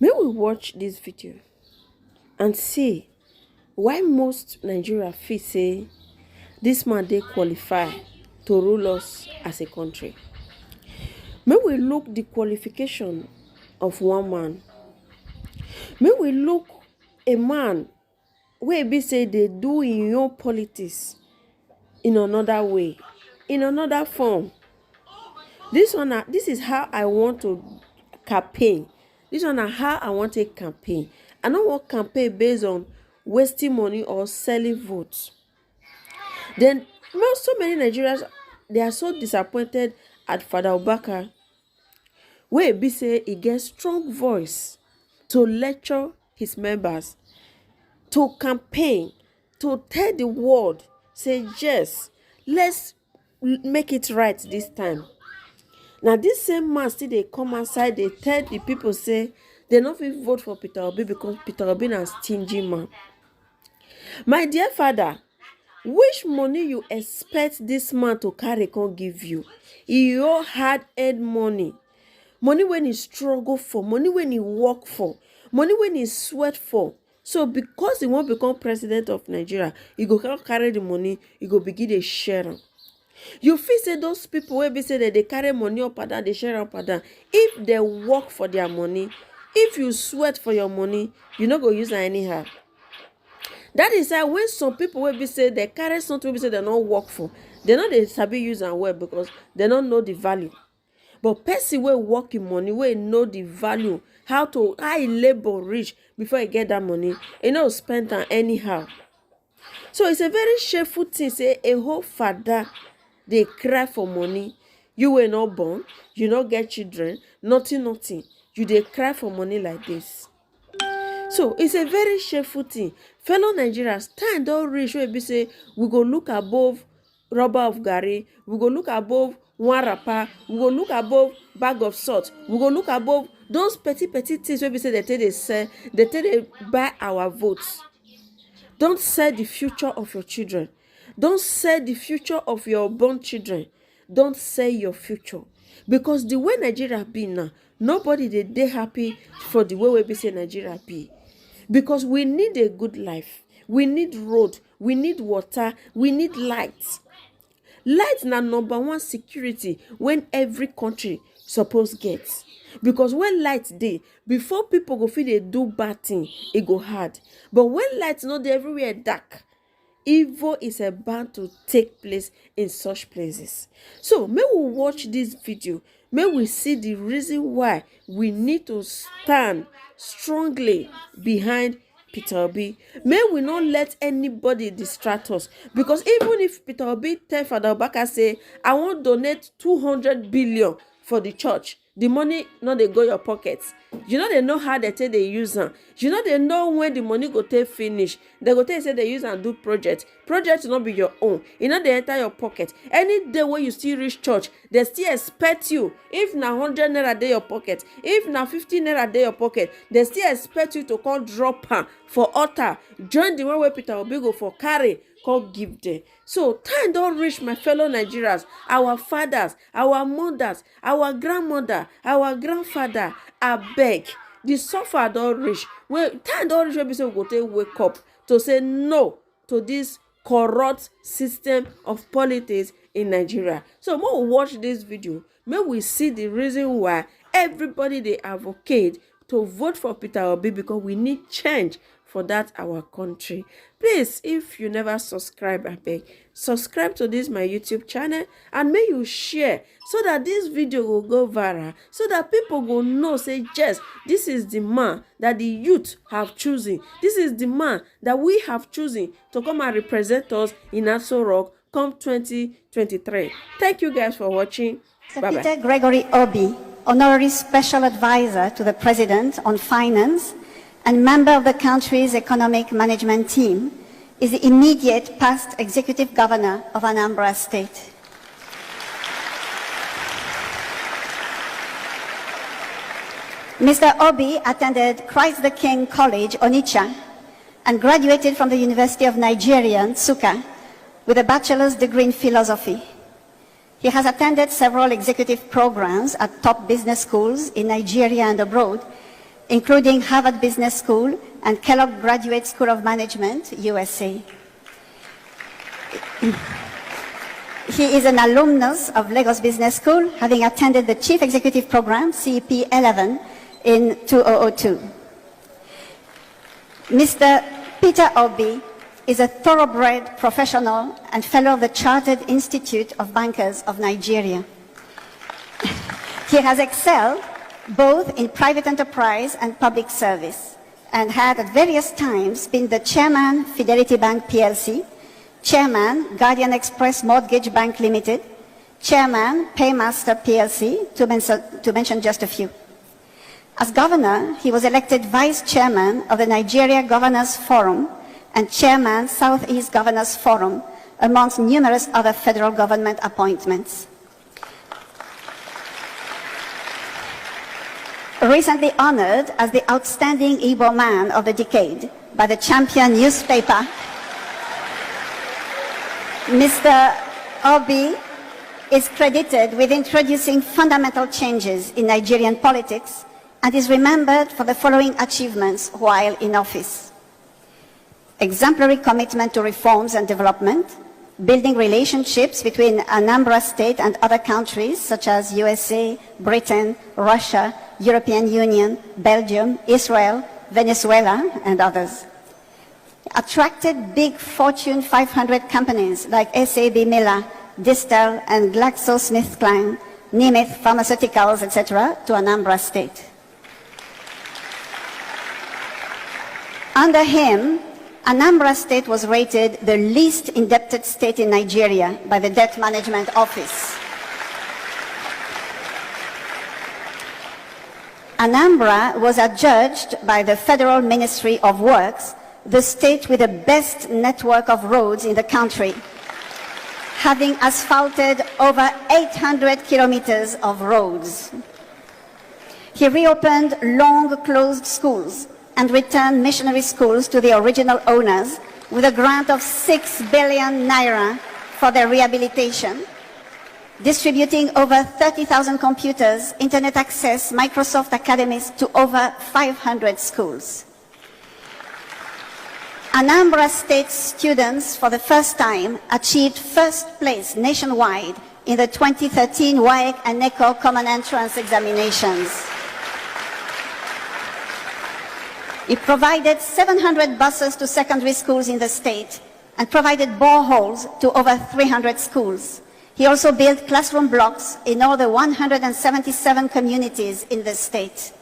May we watch this video and see why most Nigeria feel say this man dey qualify to rule us as a country. May we look the qualification of one man. May we look a man wey be say they do in your politics in another way, in another form. This is how I want to campaign. This one na how I want a campaign. I don't want campaign based on wasting money or selling votes. Then so many Nigerians, they are so disappointed at Father Obaka, where be say he gets strong voice to lecture his members, to campaign, to tell the world, say yes, let's make it right this time. Now this same man still they come outside, they tell the people say they not fit vote for Peter Obi because Peter Obi is a stingy man. My dear father, which money you expect this man to carry can give you? Your hard-earned money. Money when he struggle for, money when he work for, money when he sweat for. So because he won't become president of Nigeria, he go carry the money, he go begin to share am. You feel say those people will be say that they carry money up and down, they share up and down. If they work for their money, if you sweat for your money, you not go use it anyhow. That is why when some people will be say they carry something, will be say they not work for, they know they sabi use and well because they don't know the value. But person will work in money, will know the value, how he labor rich before he get that money, he not spend am anyhow. So it's a very shameful thing. Say a whole father they cry for money. You were not born, you not get children, nothing. You they cry for money like this. So it's a very shameful thing. Fellow Nigerians, time don't reach where we say we go look above rubber of garri, we go look above one wrapper, we go look above bag of salt, we go look above those petty things where we say they sell, they buy our votes. Don't sell the future of your children. Don't sell the future of your born children. Don't sell your future. Because the way Nigeria be now, nobody they happy for the way we say Nigeria be. Because we need a good life. We need road. We need water. We need light. Light na number one security when every country suppose get. Because when light dey, before people go feel they do bad thing, it go hard. But when light not there, everywhere dark, evil is about to take place in such places. So may we watch this video. May we see the reason why we need to stand strongly behind Peter Obi. May we not let anybody distract us. Because even if Peter Obi tell Father Obaka say, I want to donate 200 billion for the church, the money not they go your pockets. You know they know how they take they use them. You know they know when the money go take finish. They go take say they use and do project. Project will not be your own. You know they enter your pocket. Any day when you still reach church, they still expect you. If na 100 naira dey your pocket, if na 50 naira dey your pocket, they still expect you to come drop am for altar. Join the one where Peter Obi go for carry. Come give them. So time don't reach, my fellow Nigerians, our fathers, our mothers, our grandmother, our grandfather. I beg, the suffer don't reach. Well, time don't reach. We go take wake up to say no to this corrupt system of politics in Nigeria. So when we watch this video, may we see the reason why everybody they advocate to vote for Peter Obi, because we need change for that our country. Please, if you never subscribe, I beg, subscribe to this my YouTube channel and may you share so that this video will go viral, so that people will know, say yes, this is the man that the youth have chosen. This is the man that we have chosen to come and represent us in Aso Rock come 2023. Thank you guys for watching. Bye-bye. Peter Gregory Obi, Honorary Special Advisor to the President on Finance and member of the country's economic management team, is the immediate past executive governor of Anambra State. Mr. Obi attended Christ the King College, Onitsha, and graduated from the University of Nigeria, Nsukka, with a bachelor's degree in philosophy. He has attended several executive programs at top business schools in Nigeria and abroad, including Harvard Business School and Kellogg Graduate School of Management, USA. He is an alumnus of Lagos Business School, having attended the Chief Executive Program, CEP 11, in 2002. Mr. Peter Obi is a thoroughbred professional and fellow of the Chartered Institute of Bankers of Nigeria. He has excelled both in private enterprise and public service, and had at various times been the chairman, Fidelity Bank PLC, chairman, Guardian Express Mortgage Bank Limited, chairman, Paymaster PLC, to mention just a few. As governor, he was elected vice chairman of the Nigeria Governors Forum and chairman, Southeast Governors Forum, amongst numerous other federal government appointments. Recently honored as the outstanding Igbo man of the decade by the Champion newspaper, Mr. Obi is credited with introducing fundamental changes in Nigerian politics and is remembered for the following achievements while in office: exemplary commitment to reforms and development, building relationships between Anambra State and other countries such as USA, Britain, Russia, European Union, Belgium, Israel, Venezuela, and others. Attracted big Fortune 500 companies like SAB Miller, Distel, and GlaxoSmithKline, Nemeth Pharmaceuticals, etc., to Anambra State. Under him, Anambra State was rated the least indebted state in Nigeria by the Debt Management Office. Anambra was adjudged by the Federal Ministry of Works the state with the best network of roads in the country, having asphalted over 800 kilometers of roads. He reopened long-closed schools and returned missionary schools to the original owners with a grant of 6 billion naira for their rehabilitation, distributing over 30,000 computers, internet access, Microsoft academies to over 500 schools. Anambra State students, for the first time, achieved first place nationwide in the 2013 WAEC and NECO Common Entrance examinations. He provided 700 buses to secondary schools in the state and provided boreholes to over 300 schools. He also built classroom blocks in all the 177 communities in the state.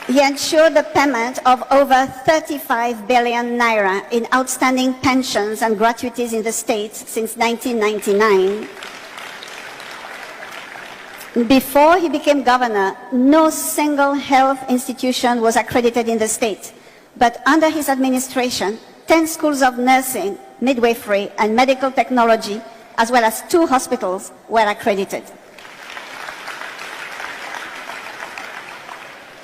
He ensured the payment of over 35 billion naira in outstanding pensions and gratuities in the state since 1999. Before he became governor, no single health institution was accredited in the state. But under his administration, 10 schools of nursing, midwifery, and medical technology, as well as 2 hospitals, were accredited.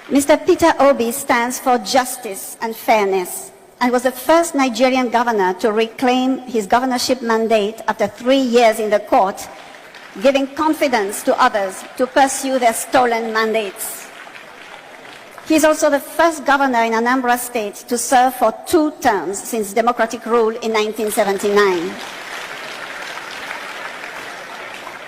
Mr. Peter Obi stands for justice and fairness and was the first Nigerian governor to reclaim his governorship mandate after 3 years in the court, giving confidence to others to pursue their stolen mandates. He is also the first governor in Anambra State to serve for 2 terms since democratic rule in 1979.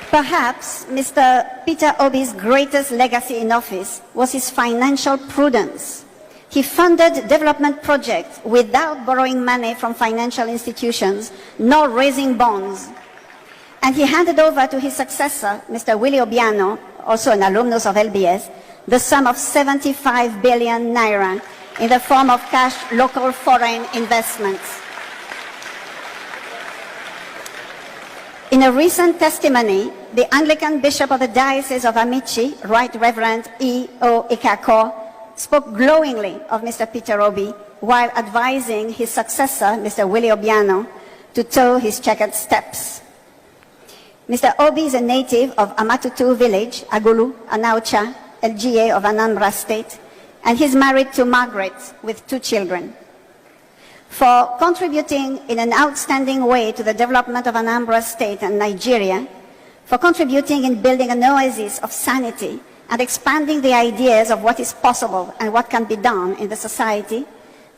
Perhaps Mr. Peter Obi's greatest legacy in office was his financial prudence. He funded development projects without borrowing money from financial institutions, nor raising bonds. And he handed over to his successor, Mr. Willie Obiano, also an alumnus of LBS, the sum of 75 billion naira in the form of cash local foreign investments. In a recent testimony, the Anglican Bishop of the Diocese of Amici, Right Reverend E.O. Ikako, spoke glowingly of Mr. Peter Obi while advising his successor, Mr. Willie Obiano, to toe his checkered steps. Mr. Obi is a native of Amatutu village, Agulu, Anaucha, LGA of Anambra State, and he's married to Margaret with 2 children. For contributing in an outstanding way to the development of Anambra State and Nigeria, for contributing in building an oasis of sanity and expanding the ideas of what is possible and what can be done in the society,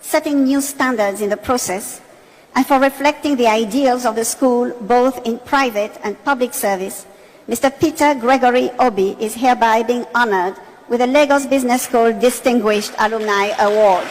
setting new standards in the process, and for reflecting the ideals of the school both in private and public service, Mr. Peter Gregory Obi is hereby being honored with the Lagos Business School Distinguished Alumni Award.